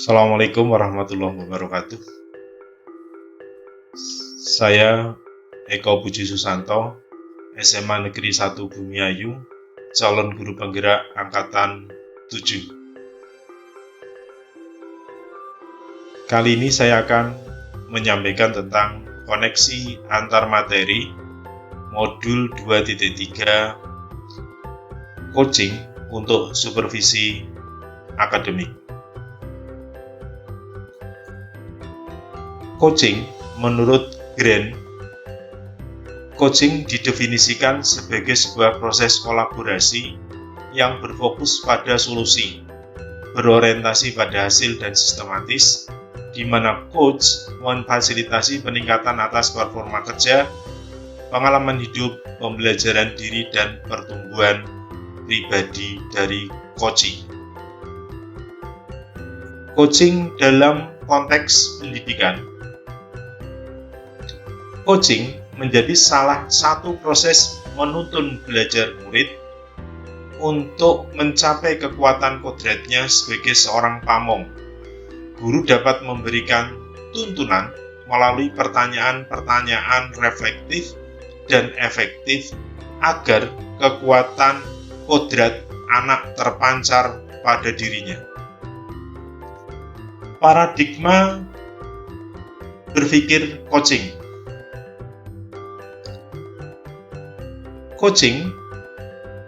Assalamualaikum warahmatullahi wabarakatuh. Saya Eko Puji Susanto, SMA Negeri 1 Bumiayu, calon guru penggerak angkatan 7. Kali ini saya akan menyampaikan tentang koneksi antar materi modul 2.3 coaching untuk supervisi akademik. Coaching menurut Grant, coaching didefinisikan sebagai sebuah proses kolaborasi yang berfokus pada solusi, berorientasi pada hasil dan sistematis, di mana coach memfasilitasi peningkatan atas performa kerja, pengalaman hidup, pembelajaran diri, dan pertumbuhan pribadi dari coaching. Coaching dalam konteks pendidikan. Coaching menjadi salah satu proses menuntun belajar murid untuk mencapai kekuatan kodratnya sebagai seorang pamong. Guru dapat memberikan tuntunan melalui pertanyaan-pertanyaan reflektif dan efektif agar kekuatan kodrat anak terpancar pada dirinya. Paradigma berpikir coaching. Coaching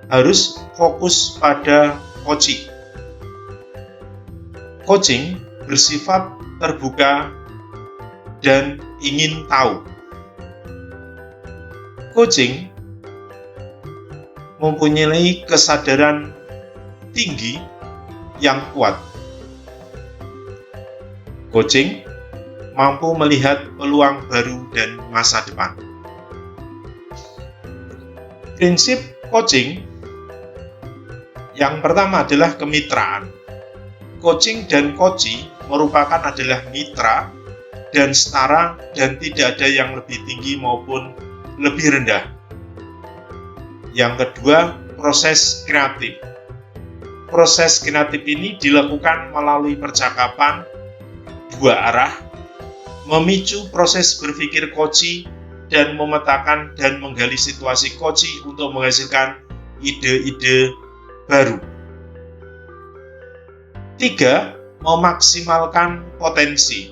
harus fokus pada coaching. Coaching bersifat terbuka dan ingin tahu. Coaching mempunyai kesadaran tinggi yang kuat. Coaching mampu melihat peluang baru dan masa depan. Prinsip coaching yang pertama adalah kemitraan. Coaching dan coachee merupakan adalah mitra dan setara dan tidak ada yang lebih tinggi maupun lebih rendah. Yang kedua, proses kreatif. Proses kreatif ini dilakukan melalui percakapan dua arah, memicu proses berpikir coachee dan memetakan dan menggali situasi coachee untuk menghasilkan ide-ide baru. 3. Memaksimalkan potensi.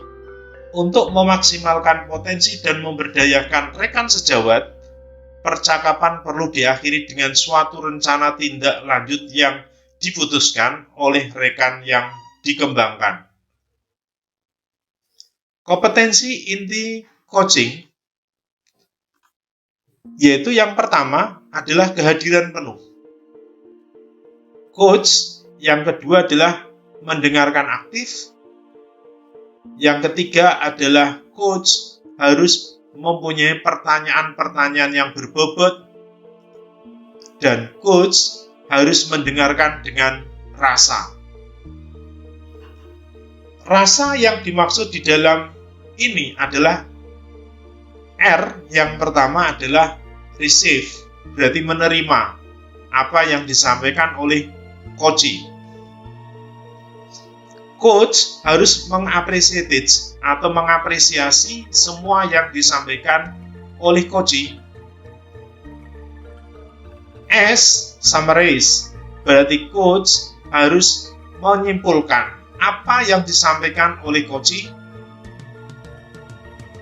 Untuk memaksimalkan potensi dan memberdayakan rekan sejawat, percakapan perlu diakhiri dengan suatu rencana tindak lanjut yang diputuskan oleh rekan yang dikembangkan. Kompetensi inti coaching yaitu yang pertama adalah kehadiran penuh. Coach yang kedua adalah mendengarkan aktif. Yang ketiga adalah coach harus mempunyai pertanyaan-pertanyaan yang berbobot. Dan coach harus mendengarkan dengan rasa. Rasa yang dimaksud di dalam ini adalah R yang pertama adalah receive, berarti menerima apa yang disampaikan oleh coachee. Coach harus mengapresiasi semua yang disampaikan oleh coachee. S, summarize, berarti coach harus menyimpulkan apa yang disampaikan oleh coachee.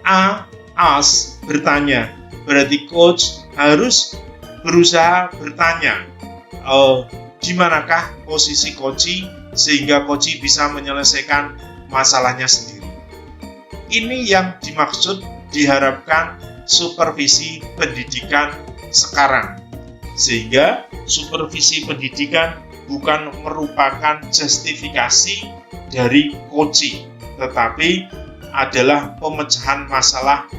A, ask, bertanya, berarti coach harus berusaha bertanya di manakah posisi coachee sehingga coachee bisa menyelesaikan masalahnya sendiri. Ini yang dimaksud diharapkan supervisi pendidikan sekarang, sehingga supervisi pendidikan bukan merupakan justifikasi dari coachee, tetapi adalah pemecahan masalah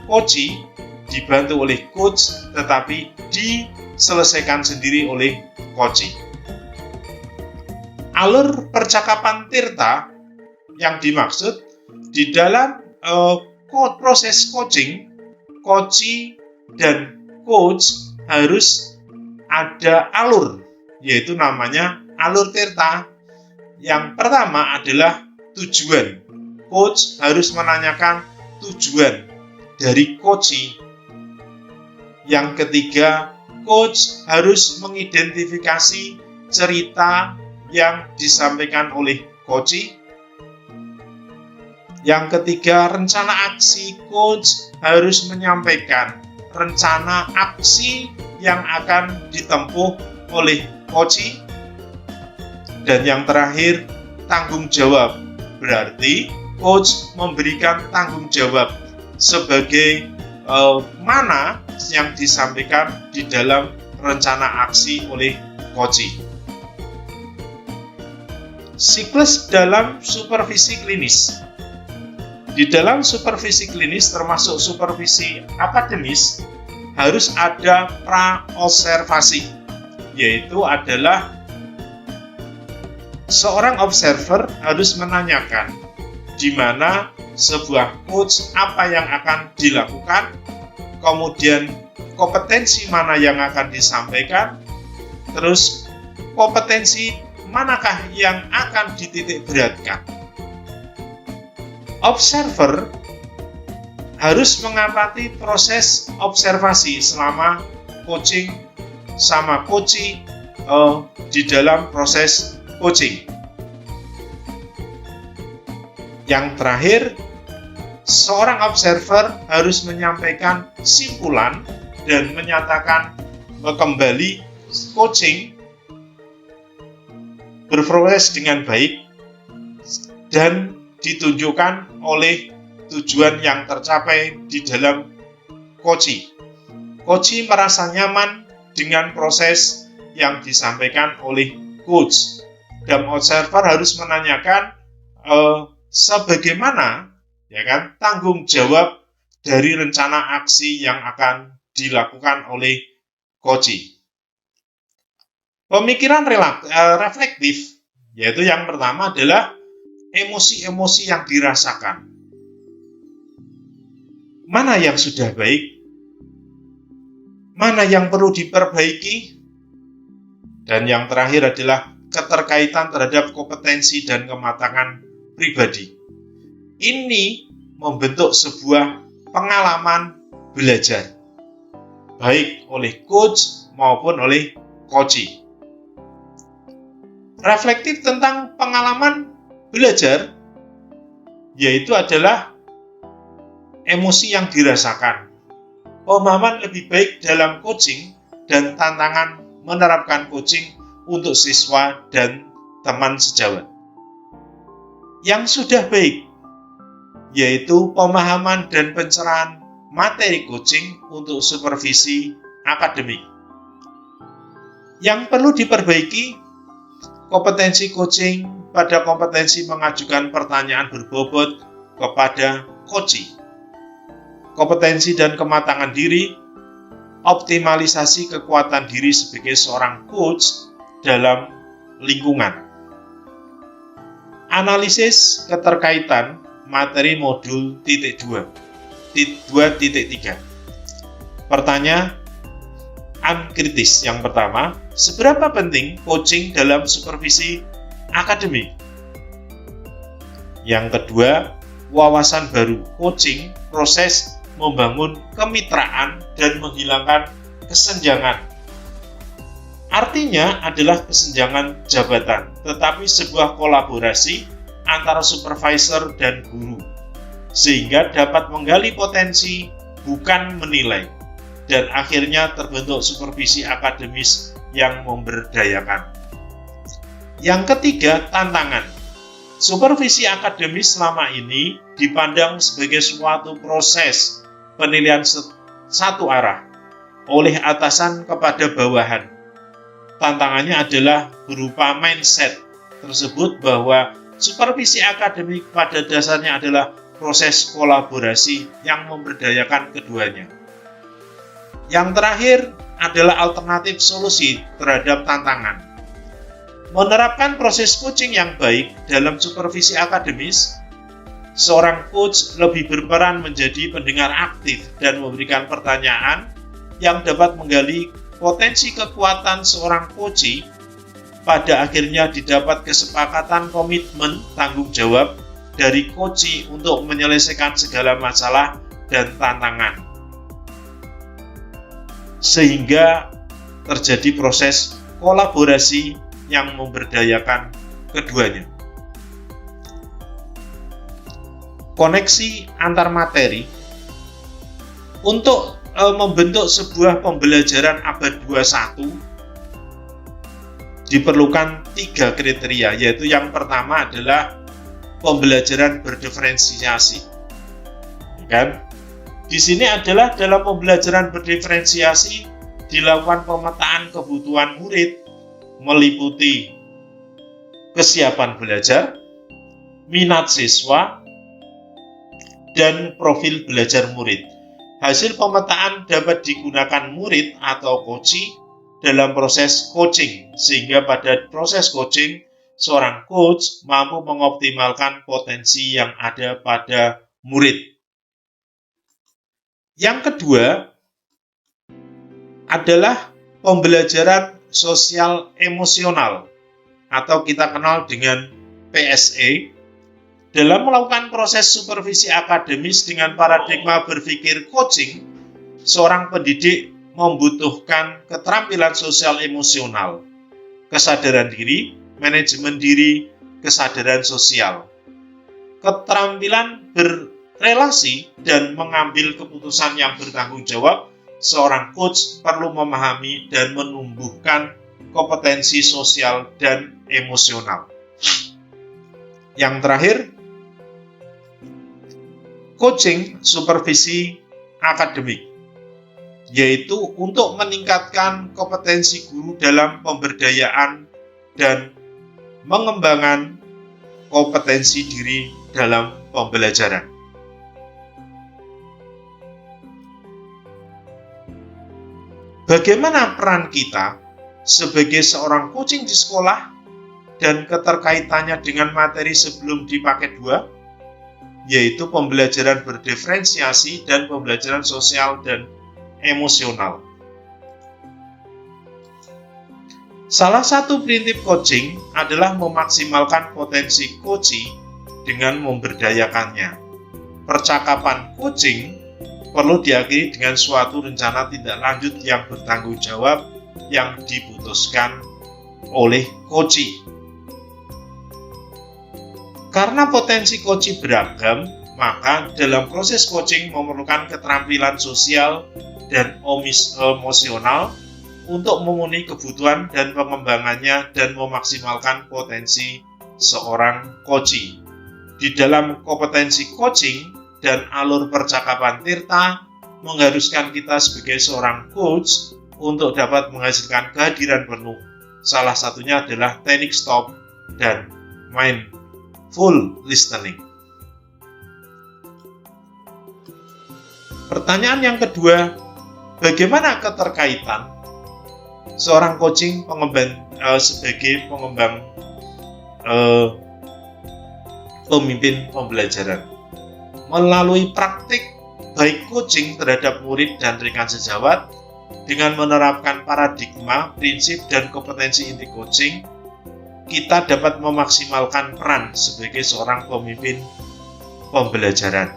coachee dibantu oleh coach tetapi diselesaikan sendiri oleh coachee. Alur percakapan Tirta yang dimaksud di dalam proses coaching, coachee dan coach harus ada alur, yaitu namanya alur Tirta. Yang pertama adalah tujuan. Coach harus menanyakan tujuan dari coachee. Yang ketiga, coach harus mengidentifikasi cerita yang disampaikan oleh coachee. Yang ketiga, rencana aksi. Coach harus menyampaikan rencana aksi yang akan ditempuh oleh coachee. Dan yang terakhir, tanggung jawab. Berarti coach memberikan tanggung jawab sebagai mana yang disampaikan di dalam rencana aksi oleh coachee. Siklus dalam supervisi klinis. Di dalam supervisi klinis termasuk supervisi akademis harus ada pra-observasi, yaitu adalah seorang observer harus menanyakan di mana sebuah coach apa yang akan dilakukan, kemudian kompetensi mana yang akan disampaikan, terus kompetensi manakah yang akan dititik beratkan. Observer harus mengamati proses observasi selama coaching sama coachee di dalam proses coaching. Yang terakhir, seorang observer harus menyampaikan kesimpulan dan menyatakan kembali coaching berproses dengan baik dan ditunjukkan oleh tujuan yang tercapai di dalam coachee. Coachee merasa nyaman dengan proses yang disampaikan oleh coach. Dan observer harus menanyakan sebagaimana tanggung jawab dari rencana aksi yang akan dilakukan oleh coachee. Pemikiran reflektif, yaitu yang pertama adalah emosi-emosi yang dirasakan. Mana yang sudah baik? Mana yang perlu diperbaiki? Dan yang terakhir adalah keterkaitan terhadap kompetensi dan kematangan pribadi. Ini membentuk sebuah pengalaman belajar, baik oleh coach maupun oleh coachee. Reflektif tentang pengalaman belajar, yaitu adalah emosi yang dirasakan, pemahaman lebih baik dalam coaching, dan tantangan menerapkan coaching untuk siswa dan teman sejawat. Yang sudah baik, yaitu pemahaman dan pencerahan materi coaching untuk supervisi akademik. Yang perlu diperbaiki, kompetensi coaching pada kompetensi mengajukan pertanyaan berbobot kepada coachee. Kompetensi dan kematangan diri, optimalisasi kekuatan diri sebagai seorang coach dalam lingkungan. Analisis keterkaitan materi modul titik 2.3. Pertanyaan kritis yang pertama, seberapa penting coaching dalam supervisi akademik? Yang kedua, wawasan baru coaching, proses membangun kemitraan dan menghilangkan kesenjangan. Artinya adalah kesenjangan jabatan, tetapi sebuah kolaborasi antara supervisor dan guru, sehingga dapat menggali potensi, bukan menilai, dan akhirnya terbentuk supervisi akademis yang memberdayakan. Yang ketiga, tantangan. Supervisi akademis selama ini dipandang sebagai suatu proses penilaian satu arah oleh atasan kepada bawahan. Tantangannya adalah berupa mindset tersebut bahwa supervisi akademik pada dasarnya adalah proses kolaborasi yang memberdayakan keduanya. Yang terakhir adalah alternatif solusi terhadap tantangan. Menerapkan proses coaching yang baik dalam supervisi akademis, seorang coach lebih berperan menjadi pendengar aktif dan memberikan pertanyaan yang dapat menggali potensi kekuatan seorang coachee. Pada akhirnya didapat kesepakatan komitmen tanggung jawab dari coach untuk menyelesaikan segala masalah dan tantangan, sehingga terjadi proses kolaborasi yang memberdayakan keduanya. Koneksi antar materi. Untuk membentuk sebuah pembelajaran abad 21 diperlukan 3 kriteria, yaitu yang pertama adalah pembelajaran berdiferensiasi. Kan? Di sini adalah dalam pembelajaran berdiferensiasi dilakukan pemetaan kebutuhan murid meliputi kesiapan belajar, minat siswa, dan profil belajar murid. Hasil pemetaan dapat digunakan murid atau coach dalam proses coaching, sehingga pada proses coaching, seorang coach mampu mengoptimalkan potensi yang ada pada murid. Yang kedua adalah pembelajaran sosial emosional atau kita kenal dengan PSE. Dalam melakukan proses supervisi akademis dengan paradigma berpikir coaching, seorang pendidik membutuhkan keterampilan sosial emosional, kesadaran diri, manajemen diri, kesadaran sosial, keterampilan berrelasi, dan mengambil keputusan yang bertanggung jawab. Seorang coach perlu memahami dan menumbuhkan kompetensi sosial dan emosional. Yang terakhir, coaching supervisi akademik, yaitu untuk meningkatkan kompetensi guru dalam pemberdayaan dan mengembangkan kompetensi diri dalam pembelajaran. Bagaimana peran kita sebagai seorang coaching di sekolah dan keterkaitannya dengan materi sebelum di paket 2? Yaitu pembelajaran berdiferensiasi dan pembelajaran sosial dan emosional. Salah satu prinsip coaching adalah memaksimalkan potensi coach dengan memberdayakannya. Percakapan coaching perlu diakhiri dengan suatu rencana tindak lanjut yang bertanggung jawab yang diputuskan oleh coach. Karena potensi coach beragam, maka dalam proses coaching memerlukan keterampilan sosial dan emosional untuk memenuhi kebutuhan dan pengembangannya dan memaksimalkan potensi seorang coach. Di dalam kompetensi coaching dan alur percakapan Tirta mengharuskan kita sebagai seorang coach untuk dapat menghasilkan kehadiran penuh. Salah satunya adalah teknik stop dan mindful listening. Pertanyaan yang kedua, bagaimana keterkaitan seorang coaching sebagai pengembang pemimpin pembelajaran? Melalui praktik baik coaching terhadap murid dan rekan sejawat dengan menerapkan paradigma, prinsip, dan kompetensi inti coaching, kita dapat memaksimalkan peran sebagai seorang pemimpin pembelajaran.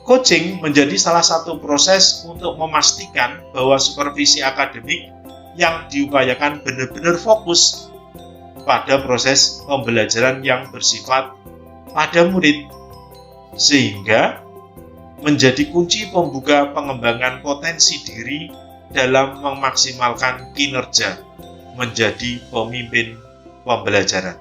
Coaching menjadi salah satu proses untuk memastikan bahwa supervisi akademik yang diupayakan benar-benar fokus pada proses pembelajaran yang bersifat pada murid, sehingga menjadi kunci pembuka pengembangan potensi diri dalam memaksimalkan kinerja menjadi pemimpin pembelajaran.